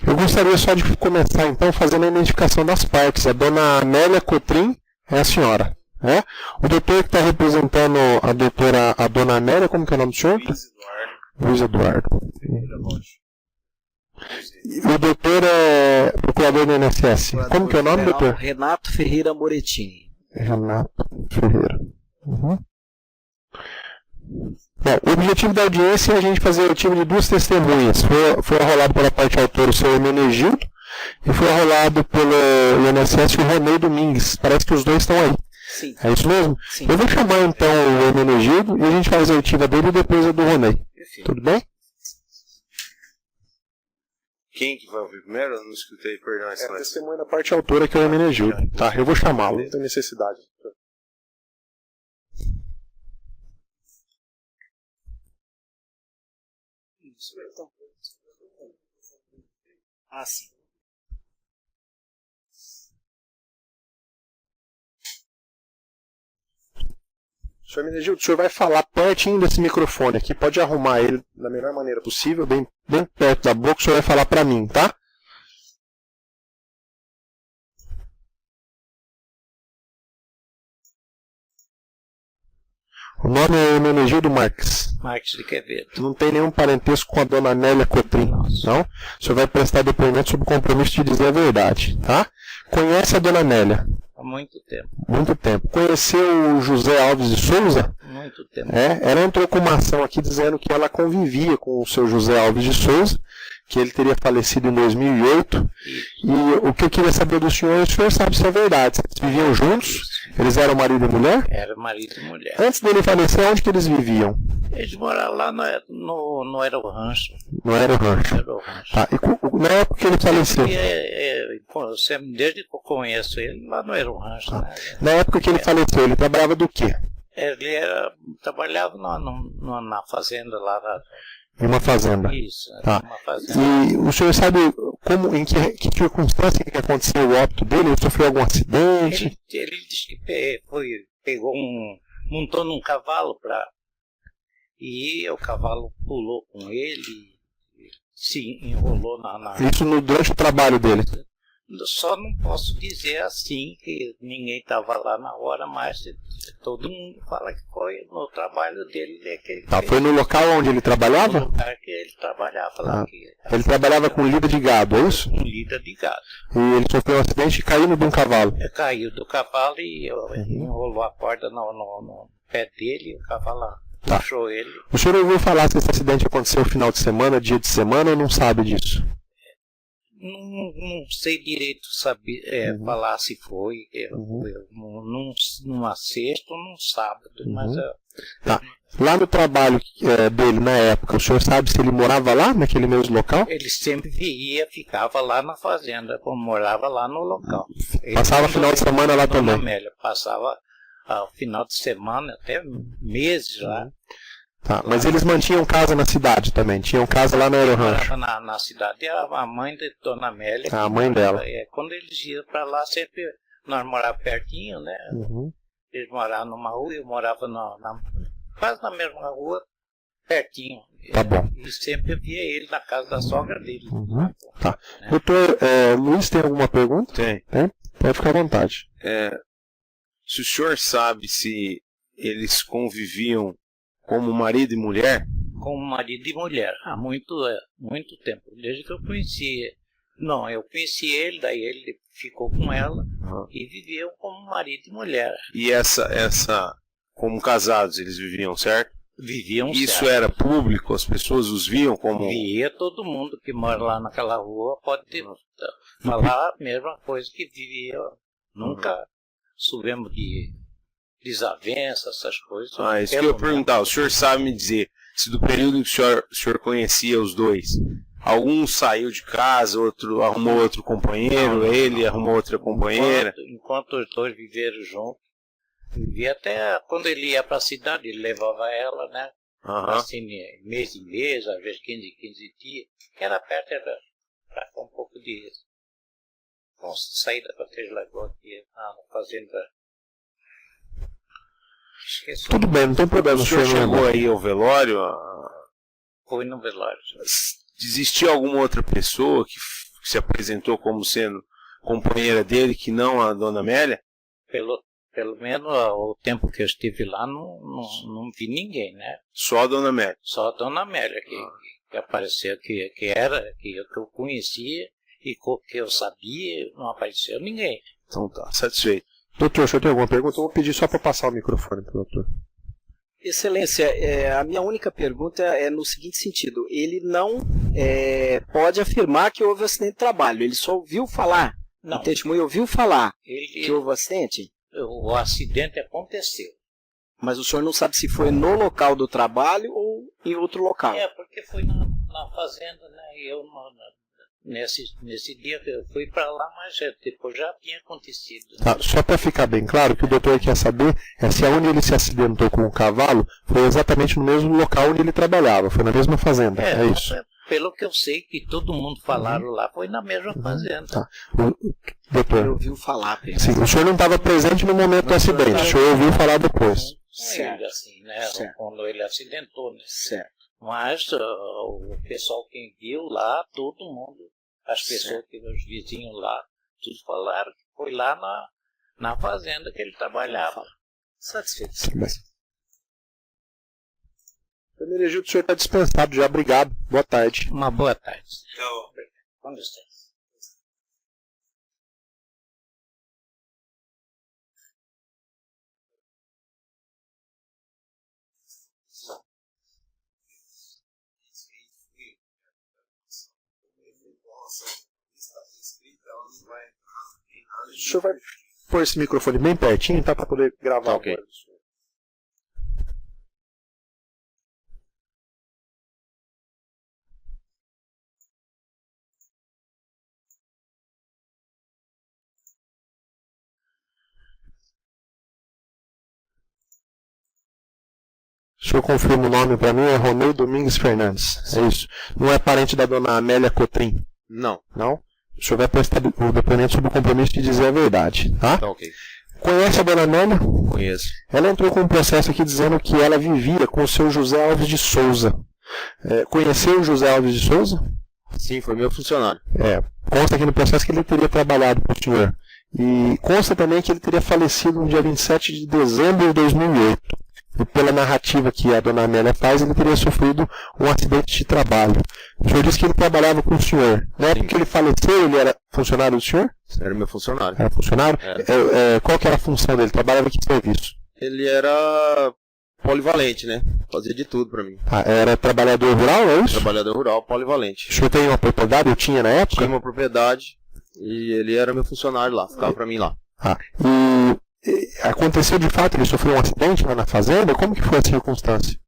Eu gostaria só de começar, então, fazendo a identificação das partes. A dona Amélia Cotrim é a senhora. Né? O doutor que está representando a dona Amélia, como que é o nome do senhor? Luiz Eduardo. E o doutor é procurador do INSS. Como que é o nome, doutor? Renato Ferreira Moretti. Renato Ferreira. Uhum. Bom, o objetivo da audiência é a gente fazer o time de duas testemunhas. Foi arrolado pela parte autora o seu Hermenegildo e foi arrolado pelo INSS o Ronei Domingues. Parece que os dois estão aí. Sim. É isso mesmo? Sim. Eu vou chamar então o Hermenegildo e a gente faz a oitiva dele e depois a do Ronei. Perfeito. Tudo bem? Quem que vai ouvir primeiro? Eu não escutei, perdão. É a testemunha da parte autora que é o Hermenegildo. Tá, eu vou chamá-lo, não tem necessidade. Ah, sim. Senhor Hermenegildo, o senhor vai falar pertinho desse microfone aqui, pode arrumar ele da melhor maneira possível, bem perto da boca, o senhor vai falar para mim, tá? O nome é Hermenegildo Marques. Marques de Quevedo. Não tem nenhum parentesco com a dona Amélia Cotrim, não? O senhor vai prestar depoimento sob o compromisso de dizer a verdade, tá? Conhece a dona Amélia? Há muito tempo. Muito tempo. Conheceu o José Alves de Souza? Muito tempo. Ela entrou com uma ação aqui dizendo que ela convivia com o seu José Alves de Souza, que ele teria falecido em 2008. E o que eu queria saber do senhor, o senhor sabe se é verdade. Eles viviam juntos? Eles eram marido e mulher? Era marido e mulher. Antes dele falecer, onde que eles viviam? Eles moravam lá no Era o Rancho. Não era o rancho. Era o Rancho. Tá. E na época que ele faleceu? Desde que eu conheço ele, lá não Era o Rancho. Né? Na época que ele faleceu, ele trabalhava do quê? Ele trabalhava na fazenda lá. Em uma fazenda. Isso, Tá. uma fazenda. E o senhor sabe em que circunstância que aconteceu o óbito dele? Ele sofreu algum acidente? Ele disse que montou num cavalo e o cavalo pulou com ele e se enrolou Isso durante o trabalho dele? Só não posso dizer assim, que ninguém estava lá na hora, mas todo mundo fala que foi no trabalho dele. Foi no local onde ele trabalhava? No lugar que ele trabalhava lá. Ele trabalhava com lida de gado, é isso? Com lida de gado. E ele sofreu um acidente e caiu de um cavalo? Caiu do cavalo e enrolou a corda no pé dele e o cavalo puxou ele. O senhor ouviu falar se esse acidente aconteceu no final de semana, dia de semana, ou não sabe disso? Não sei direito falar se foi numa sexta ou num sábado, mas... Tá. Lá no trabalho dele, na época, o senhor sabe se ele morava lá, naquele mesmo local? Ele sempre ficava lá na fazenda, como morava lá no local. Passava final de semana lá também? Amélia, passava final de semana, até meses lá. Tá, mas eles mantinham casa na cidade também? Tinham casa lá no Era o Rancho? Na cidade, a mãe de Dona Amélia. A mãe dela. Quando eles iam para lá, sempre nós morávamos pertinho, né? Eles moravam numa rua, eu morava quase na mesma rua, pertinho. Tá bom. E sempre via ele na casa da sogra dele. Tá. Doutor Luiz, tem alguma pergunta? Tem. Pode ficar à vontade. Se o senhor sabe se eles conviviam como marido e mulher? Como marido e mulher, há muito tempo, desde que eu conheci. Não, eu conheci ele, daí ele ficou com ela e viviam como marido e mulher. E como casados eles viviam, certo? Viviam Isso certo. Era público? As pessoas os viam como... Via todo mundo que mora lá naquela rua, pode falar a mesma coisa que vivia. Nunca soubemos de desavença, essas coisas. Isso que eu ia perguntar. O senhor sabe me dizer se do período em que o senhor conhecia os dois, algum saiu de casa, outro arrumou outro companheiro, ele arrumou outra companheira? Enquanto os dois viveram juntos, vivia até quando ele ia para a cidade, ele levava ela, né? Assim, mês em mês, às vezes 15 dias, que era perto, era para um pouco de saída para Três Lagoas, aqui na fazenda. Esqueci. Tudo bem, não tem problema. O senhor chegou lembra. aí ao velório? Foi no velório. Existia alguma outra pessoa que se apresentou como sendo companheira dele, que não a dona Amélia? Pelo menos o tempo que eu estive lá, não vi ninguém, né? Só a dona Amélia? Só a dona Amélia que apareceu, que eu conhecia e que eu sabia, não apareceu ninguém. Então tá, satisfeito. Doutor, se eu tenho alguma pergunta, eu vou pedir só para passar o microfone para o doutor. Excelência, a minha única pergunta é no seguinte sentido. Ele não pode afirmar que houve acidente de trabalho. Ele só ouviu falar. Não. O testemunho ouviu falar que houve acidente? O acidente aconteceu. Mas o senhor não sabe se foi no local do trabalho ou em outro local? Porque foi na fazenda, né? Eu nesse dia eu fui para lá, mas depois já tinha acontecido. Tá, só para ficar bem claro, o que o doutor quer saber é se aonde ele se acidentou com o cavalo foi exatamente no mesmo local onde ele trabalhava, foi na mesma fazenda, é isso? Pelo que eu sei que todo mundo falaram lá, foi na mesma fazenda. Tá. Doutor, Ele ouviu falar. sim, o senhor não estava presente no momento do acidente, o senhor ouviu falar depois. Ele, assim, né? Certo. Quando ele acidentou, né? Certo. Mas o pessoal que viu lá, todo mundo, as pessoas, os vizinhos lá, tudo falaram que foi lá na fazenda que ele trabalhava. Satisfeito. Primeiro, Egildo, o senhor está dispensado já, obrigado, boa tarde. Uma boa tarde. Com licença. O senhor vai pôr esse microfone bem pertinho, tá, para poder gravar. Tá, ok. O senhor confirma o nome para mim, é Romeu Domingues Fernandes, é isso? Não é parente da dona Amélia Cotrim? Não. Não? O senhor vai prestar o depoimento sob o compromisso de dizer a verdade, tá? Tá ok. Conhece a dona Amélia? Conheço. Ela entrou com um processo aqui dizendo que ela vivia com o seu José Alves de Souza. Conheceu o José Alves de Souza? Sim, foi meu funcionário. Consta aqui no processo que ele teria trabalhado com o senhor. E consta também que ele teria falecido no dia 27 de dezembro de 2008. E pela narrativa que a dona Amélia faz, ele teria sofrido um acidente de trabalho. O senhor disse que ele trabalhava com o senhor. Na época que ele faleceu, ele era funcionário do senhor? Era meu funcionário. Era funcionário? Era. Qual que era a função dele? Trabalhava em que serviço? Ele era polivalente, né? Fazia de tudo pra mim. Era trabalhador rural, é isso? Trabalhador rural, polivalente. O senhor tem uma propriedade? Eu tinha na época? Tinha uma propriedade e ele era meu funcionário lá, ficava pra mim lá. E aconteceu de fato, ele sofreu um acidente lá na fazenda? Como que foi a circunstância?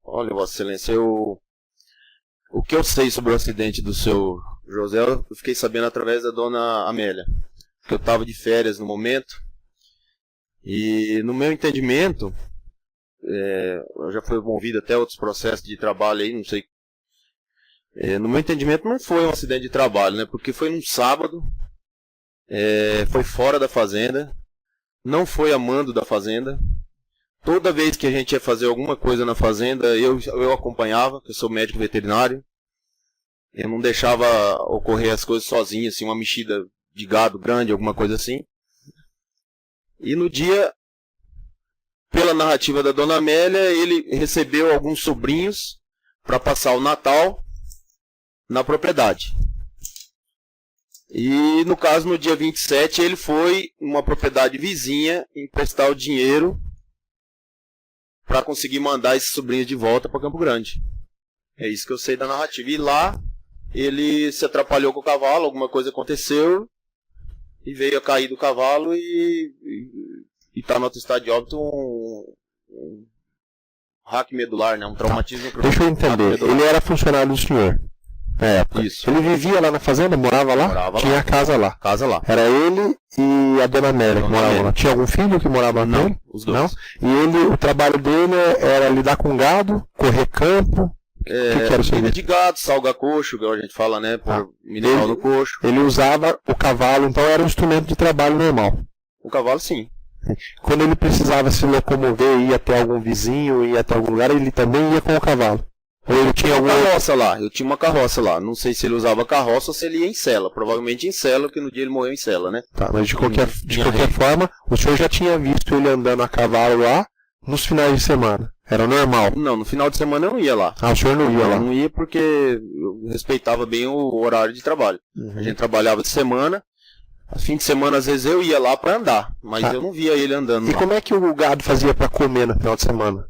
Olha, Vossa Excelência, o que eu sei sobre o acidente do seu José, eu fiquei sabendo através da dona Amélia. Que eu estava de férias no momento. E no meu entendimento, eu já fui envolvido até outros processos de trabalho aí, não sei. No meu entendimento não foi um acidente de trabalho, né? Porque foi num sábado, foi fora da fazenda, não foi a mando da fazenda. Toda vez que a gente ia fazer alguma coisa na fazenda, eu acompanhava, porque eu sou médico veterinário. Eu não deixava ocorrer as coisas sozinho, assim, uma mexida de gado grande, alguma coisa assim. E no dia, pela narrativa da dona Amélia, ele recebeu alguns sobrinhos para passar o Natal na propriedade. E no caso, no dia 27, ele foi numa propriedade vizinha emprestar o dinheiro para conseguir mandar esses sobrinhos de volta para Campo Grande. É isso que eu sei da narrativa. E lá, ele se atrapalhou com o cavalo, alguma coisa aconteceu, e veio a cair do cavalo e está no outro estado de óbito um hack medular, né? Um traumatismo. Deixa eu entender, ele era funcionário do senhor? Isso. Ele vivia lá na fazenda, morava lá? Tinha a casa lá? Casa lá. Era ele e a dona Amélia que moravam lá. Tinha algum filho que morava lá? Não, os dois. Não? E o trabalho dele era lidar com gado, correr campo? O que era isso aí? De gado, salga coxo, igual a gente fala, né? Por mineral no coxo. Ele usava o cavalo, então era um instrumento de trabalho normal. O cavalo, sim. Quando ele precisava se locomover, ir até algum vizinho, ir até algum lugar, ele também ia com o cavalo. Ou ele tinha alguma carroça lá, eu tinha uma carroça lá. Não sei se ele usava carroça ou se ele ia em cela. Provavelmente em cela, porque no dia ele morreu em cela, né? Tá, mas de qualquer forma, o senhor já tinha visto ele andando a cavalo lá nos finais de semana. Era normal. Não, no final de semana eu não ia lá. Ah, o senhor não ia lá? Eu não ia porque eu respeitava bem o horário de trabalho. A gente trabalhava de semana. Fim de semana, às vezes, eu ia lá para andar. Mas eu não via ele andando. E lá. como é que o gado fazia para comer no final de semana?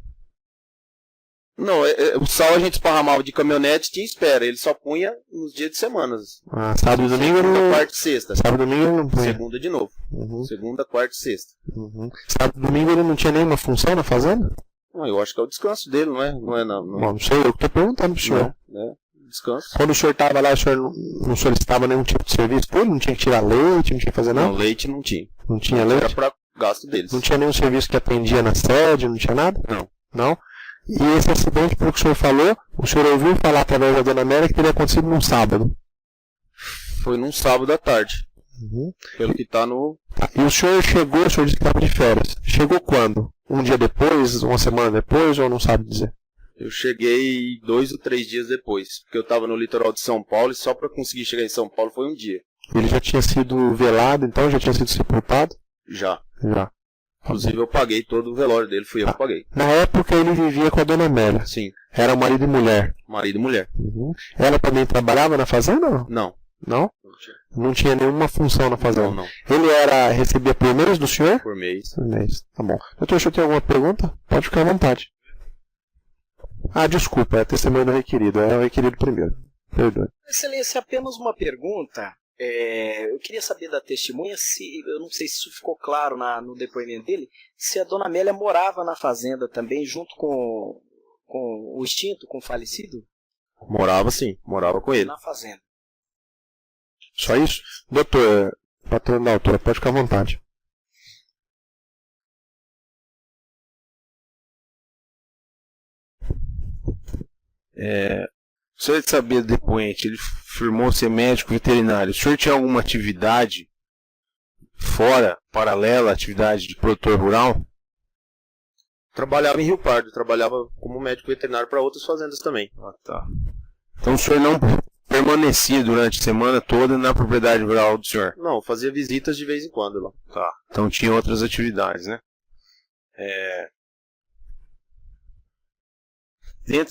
Não, o sal a gente esparramava de caminhonete e tinha espera. Ele só punha nos dias de semana. Ah, sábado e domingo segunda, não... quarta e sexta. Sábado e domingo ele não punha. Segunda de novo. Segunda, quarta e sexta. Sábado e domingo ele não tinha nenhuma função na fazenda? Não, eu acho que é o descanso dele, não é? Não. Bom, não sei, eu que estou perguntando pro senhor. Descanso. Quando o senhor estava lá, o senhor não solicitava nenhum tipo de serviço? Pô, não tinha que tirar leite, não tinha que fazer nada? Não, leite não tinha. Não tinha leite? Era para gasto deles. Não tinha nenhum serviço que atendia na sede, não tinha nada? Não. Não? E esse acidente, pelo que o senhor falou, o senhor ouviu falar através da Dona Amélia que teria acontecido num sábado? Foi num sábado à tarde. Pelo que tá no... E o senhor chegou, o senhor disse que estava de férias. Chegou quando? Um dia depois, uma semana depois, ou não sabe dizer? Eu cheguei 2 ou 3 dias depois, porque eu estava no litoral de São Paulo e só para conseguir chegar em São Paulo foi um dia. Ele já tinha sido velado, então? Já tinha sido sepultado? Já. Já. Inclusive eu paguei todo o velório dele, fui eu que paguei. Na época ele vivia com a Dona Amélia? Sim. Era marido e mulher? Marido e mulher. Ela também trabalhava na fazenda ou não? Não. Não? Não tinha nenhuma função na fazenda? Não. Ele recebia por mês do senhor? Por mês. Por mês. Tá bom. Doutor, o senhor tem alguma pergunta? Pode ficar à vontade. Ah, desculpa, é testemunho do requerido. É o requerido primeiro. Perdoe. Excelência, apenas uma pergunta. Eu queria saber da testemunha, eu não sei se isso ficou claro no depoimento dele, se a Dona Amélia morava na fazenda também, junto com o extinto, com o falecido? Morava sim, morava com ele. Na fazenda. Só isso? Doutor, patrão da autora, pode ficar à vontade. O senhor de saber do depoente, ele afirmou ser médico veterinário. O senhor tinha alguma atividade fora, paralela à atividade de produtor rural? Trabalhava em Rio Pardo, trabalhava como médico veterinário para outras fazendas também. Ah, tá. Então o senhor não permanecia durante a semana toda na propriedade rural do senhor? Não, fazia visitas de vez em quando lá. Tá. Então tinha outras atividades, né?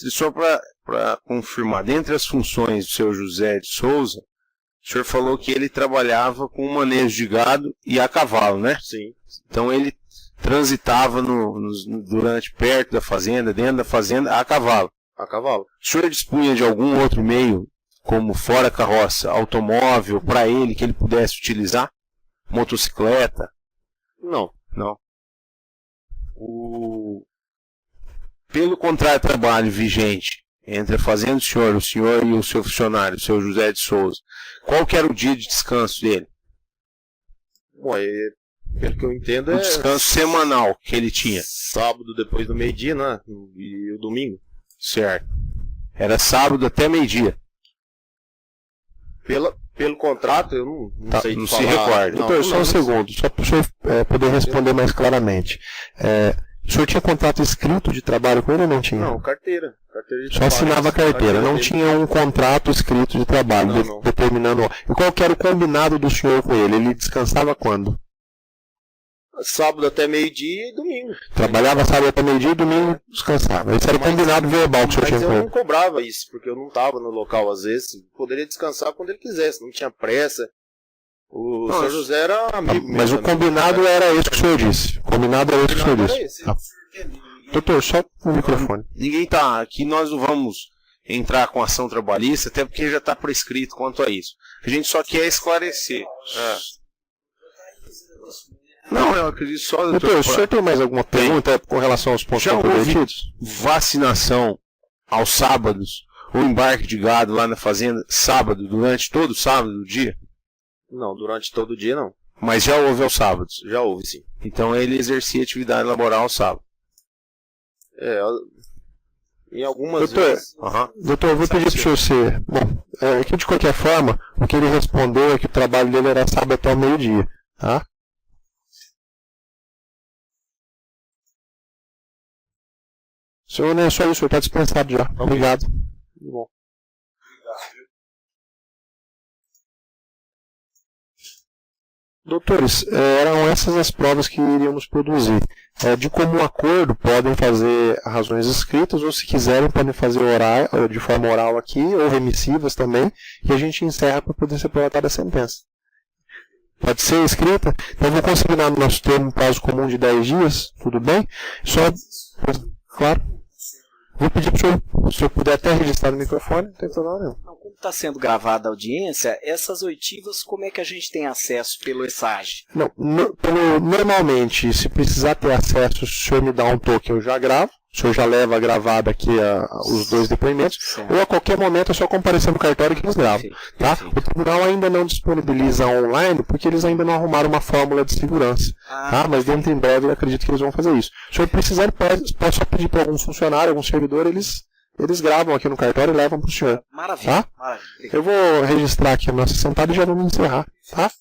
Só para confirmar, dentre as funções do seu José de Souza, o senhor falou que ele trabalhava com o manejo de gado e a cavalo, né? Sim. Então ele transitava perto da fazenda, dentro da fazenda, a cavalo. A cavalo. O senhor dispunha de algum outro meio, como fora carroça, automóvel, para ele, que ele pudesse utilizar? Motocicleta? Não. Pelo contrato de trabalho vigente entre a fazenda do senhor, o senhor e o seu funcionário, o seu José de Souza, qual que era o dia de descanso dele? Bom, pelo que eu entendo O descanso semanal que ele tinha. Sábado depois do meio-dia, né? E o domingo. Certo. Era sábado até meio-dia. Pelo contrato, eu não sei não falar. Se recorda. Doutor, só um segundo, só para o senhor poder responder mais claramente. O senhor tinha contrato escrito de trabalho com ele ou não tinha? Não, carteira. Carteira de Só trabalho. assinava a carteira, não dele. tinha um contrato escrito de trabalho, Não. determinando. E qual que era o combinado do senhor com ele? Ele descansava quando? Sábado até meio-dia e domingo. Trabalhava sábado até meio-dia e domingo descansava. Esse era o combinado verbal que o senhor Mas tinha eu com não ele. cobrava isso, porque eu não estava no local às vezes. Poderia descansar quando ele quisesse, não tinha pressa. O São José era amigo Mas mesmo, o combinado era esse que o senhor disse. O combinado era esse que o senhor era disse. esse. Tá. Doutor, só o microfone. Ninguém tá aqui, nós não vamos entrar com ação trabalhista, até porque já está prescrito quanto a isso. A gente só quer esclarecer. Não, eu acredito só, doutor. Doutor, o senhor tem mais alguma pergunta com relação aos pontos Já houve comprometidos? vacinação aos sábados, ou embarque de gado lá na fazenda, sábado, durante todo o sábado do dia? Não, durante todo o dia não. Mas já houve aos sábados. Já houve, sim. Então ele exercia atividade laboral ao sábado. Em algumas Doutor, vezes. Doutor, eu vou pedir para o senhor ser. Bom, aqui de qualquer forma, o que ele respondeu é que o trabalho dele era sábado até o meio-dia. Tá? Senhor, não é só isso, o senhor está dispensado já. Obrigado. Bom. Doutores, eram essas as provas que iríamos produzir. De comum acordo, podem fazer razões escritas, ou se quiserem, podem fazer oral, de forma oral aqui, ou remissivas também, e a gente encerra para poder ser prolatada a sentença. Pode ser escrita? Então, eu vou consignar no nosso termo um prazo comum de 10 dias, tudo bem? Só, claro. Vou pedir para o senhor puder até registrar no microfone, não tem problema nenhum. Não, como está sendo gravada a audiência, essas oitivas, como é que a gente tem acesso pelo ESAG? Não, normalmente, se precisar ter acesso, se o senhor me dá um toque, eu já gravo. O senhor já leva gravado aqui os 2 depoimentos, certo. Ou a qualquer momento é só comparecer no cartório que eles gravam. Tá? O tribunal ainda não disponibiliza online, porque eles ainda não arrumaram uma fórmula de segurança. Tá? Mas dentro em breve eu acredito que eles vão fazer isso. Se o senhor precisar, pode só pedir para algum funcionário, algum servidor, eles gravam aqui no cartório e levam para o senhor. Maravilha. Tá? Maravilha. Eu vou registrar aqui a nossa sentada e já vamos encerrar. Tá?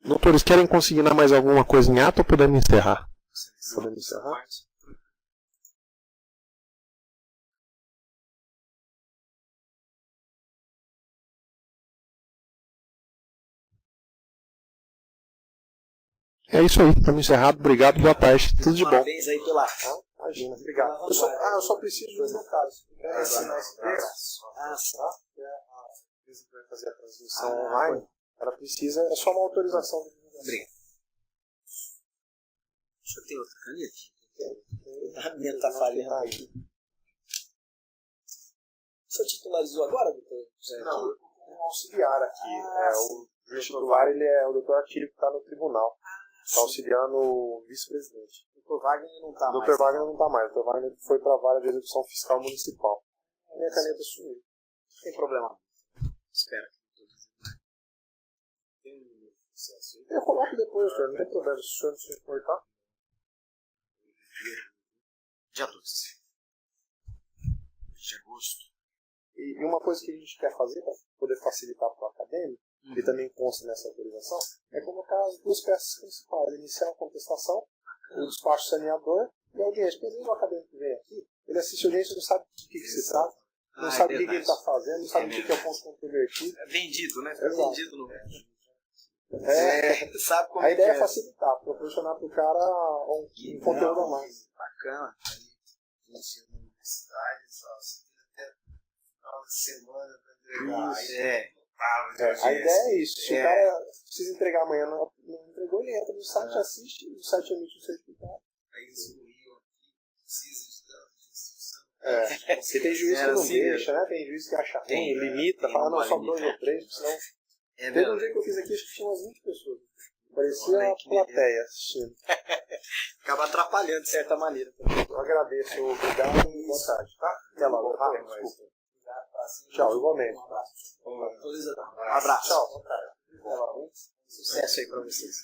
Doutores, querem consignar mais alguma coisa em ato ou podemos encerrar? Podemos encerrar? É isso aí, estamos encerrados. Obrigado, boa tarde. Tudo de bom. Parabéns aí pela... Imagina, obrigado. Eu só preciso de 2 detalhes. A empresa que vai fazer a transmissão online, ela precisa, é só uma autorização. Obrigado. O senhor tem outra caneta? A minha está falhando aí. O senhor titularizou agora, doutor José? Não, um auxiliar aqui. O juiz titular, ele é o doutor Atílio que está no tribunal. Está auxiliando o vice-presidente. O doutor Wagner não está mais. O doutor Wagner não está mais. O doutor Wagner foi para a vara de execução fiscal municipal. A minha caneta sumiu. Não tem problema. Espera. Eu coloco depois, senhor. Não tem problema. Se o senhor não se importar. Dia 12 de agosto. E uma coisa que a gente quer fazer para poder facilitar para o acadêmico, que também consta nessa autorização, é colocar as 2 peças principais. Iniciar a contestação, o despacho saneador e a audiência. Porque às vezes o acadêmico vem aqui, ele assiste a audiência e não sabe do que se trata, não sabe o que ele está fazendo, não sabe o que é o ponto controvertido. É vendido, né? É vendido no... sabe como a ideia é facilitar, proporcionar para o cara um conteúdo a mais. Bacana. A ideia é isso. Se o cara precisa entregar amanhã, não entregou, ele entra no site, assiste, o site emite o certificado. Aí excluiu aqui, precisa de instrução. Porque tem juiz que não deixa, né? Tem juiz que acha ruim, limita, fala, não, só 2 ou 3, senão... Teve um dia que eu fiz aqui, acho que tinha umas 20 pessoas. Parecia uma plateia assistindo. Acaba atrapalhando de certa maneira. Eu agradeço, obrigado e boa tarde, tá? Até logo, desculpa. Tchau, igualmente. Um abraço. Tchau. Sucesso aí pra vocês.